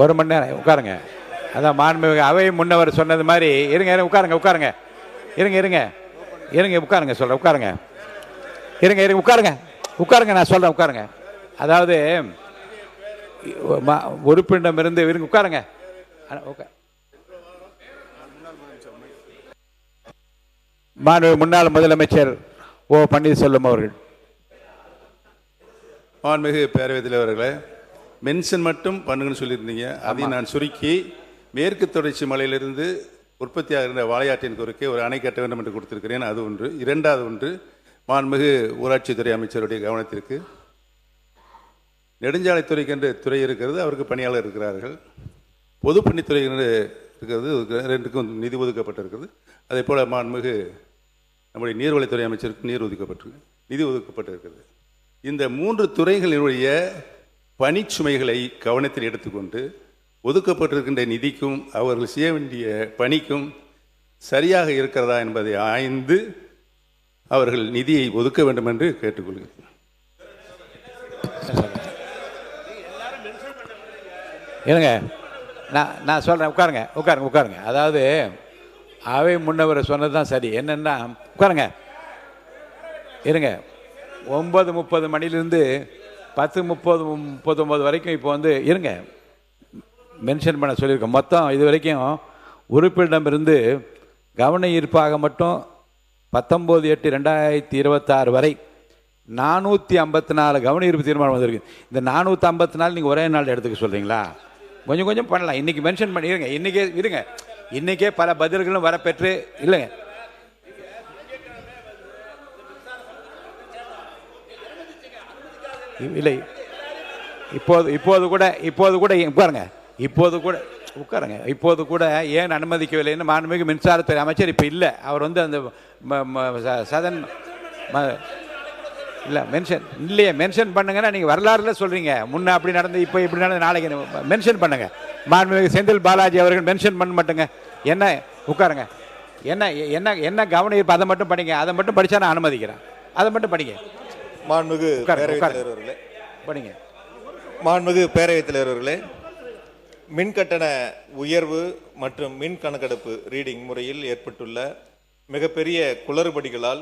1 மணி நேரம் உட்காருங்க. அதான் மாண்புமிகு அவை முன்னவர் சொன்னது மாதிரி இருங்க உட்காருங்க உட்காருங்க இருங்க இருங்க இருங்க உட்காருங்க சொல்கிறேன் உட்காருங்க இருங்க இருங்க உட்காருங்க உட்காருங்க நான் சொல்கிறேன் உட்காருங்க. அதாவது உறுப்பினரிடமிருந்து இருங்க உட்காருங்க. மாண்புமிகு முன்னாள் முதலமைச்சர் ஓ பன்னீர்செல்வம் அவர்கள். மாண்புமிகு பேரவைத் தலைவர்களே, மென்ஷன் மட்டும் பண்ணுங்கன்னு சொல்லியிருந்தீங்க. அதை நான் சுருக்கி மேற்கு தொடர்ச்சி மலையிலிருந்து உற்பத்தியாக இருந்த வாழையாற்றின் குறுக்கே ஒரு அணை கட்ட வேண்டும் என்று கொடுத்திருக்கிறேன். அது ஒன்று. இரண்டாவது ஒன்று, மாண்புமிகு ஊராட்சித்துறை அமைச்சருடைய கவனத்திற்கு நெடுஞ்சாலைத்துறைக்கு என்று துறை இருக்கிறது, அவருக்கு பணியாளர் இருக்கிறார்கள். பொதுப்பணித்துறை என்று இருக்கிறது, ரெண்டுக்கும் நிதி ஒதுக்கப்பட்டிருக்கிறது. அதே போல் மாண்புமிகு நம்முடைய நீர்வளத்துறை அமைச்சருக்கு நிதி ஒதுக்கப்பட்டிருக்கிறது. இந்த 3 துறைகளினுடைய பணிச்சுமைகளை கவனத்தில் எடுத்துக்கொண்டு ஒதுக்கப்பட்டிருக்கின்ற நிதிக்கும் அவர்கள் செய்ய வேண்டிய பணிக்கும் சரியாக இருக்கிறதா என்பதை ஆய்ந்து அவர்கள் நிதியை ஒதுக்க வேண்டும் என்று கேட்டுக்கொள்கிறேன். இருங்க நான் சொல்கிறேன் உட்காருங்க உட்காருங்க உட்காருங்க. அதாவது அவை முன்னவர் சொன்னது தான் சரி. என்னென்னா உட்காருங்க இருங்க. 9:30 மணிலிருந்து 10:39 வரைக்கும் இப்போ வந்து இருங்க மென்ஷன் பண்ண சொல்லியிருக்கோம். மொத்தம் இது வரைக்கும் உறுப்பினரிடமிருந்து கவன ஈர்ப்பாக மட்டும் 19/8/2026 வரை 454 கவன ஈர்ப்பு தீர்மானம் வந்திருக்கு. இந்த 454 நீங்கள் ஒரே நாள் எடுத்துக்க சொல்கிறீங்களா? கொஞ்சம் கொஞ்சம் பண்ணலாம். இன்றைக்கி மென்ஷன் பண்ணிடுங்க. இன்றைக்கே இருங்க, இன்றைக்கே பல பதில்களும் வரப்பெற்று இல்லைங்க. இல்லை இப்போது கூட உட்காருங்க. இப்போது கூட ஏன் அனுமதிக்கவில்லைன்னு மாண்புமிகு மின்சாரத்துறை அமைச்சர் இப்போ இல்லை. அவர் வந்து அந்த சதன் இல்லை மென்ஷன் பண்ணுங்கன்னா நீங்கள் வரலாறுல சொல்கிறீங்க. முன்ன அப்படி நடந்து இப்போ இப்படி நடந்து நாளைக்கு மென்ஷன் பண்ணுங்க. மாண்புமிகு செந்தில் பாலாஜி அவர்கள் மென்ஷன் பண்ண மாட்டேங்க. என்ன உட்காருங்க. என்ன கவனம் இருப்பு அதை மட்டும் படிங்க. அதை மட்டும் படித்தா நான் அனுமதிக்கிறேன். அதை மட்டும் படிங்க. மாண்புமிகு பேரவைத் தலைவர்களே, மின் கட்டண உயர்வு மற்றும் மின் கணக்கெடுப்பு ரீடிங் முறையில் ஏற்பட்டுள்ள மிகப்பெரிய குளறுபடிகளால்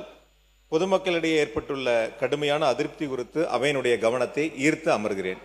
பொதுமக்களிடையே ஏற்பட்டுள்ள கடுமையான அதிருப்தி குறித்து அவையினுடைய கவனத்தை ஈர்த்து அமர்கிறேன்.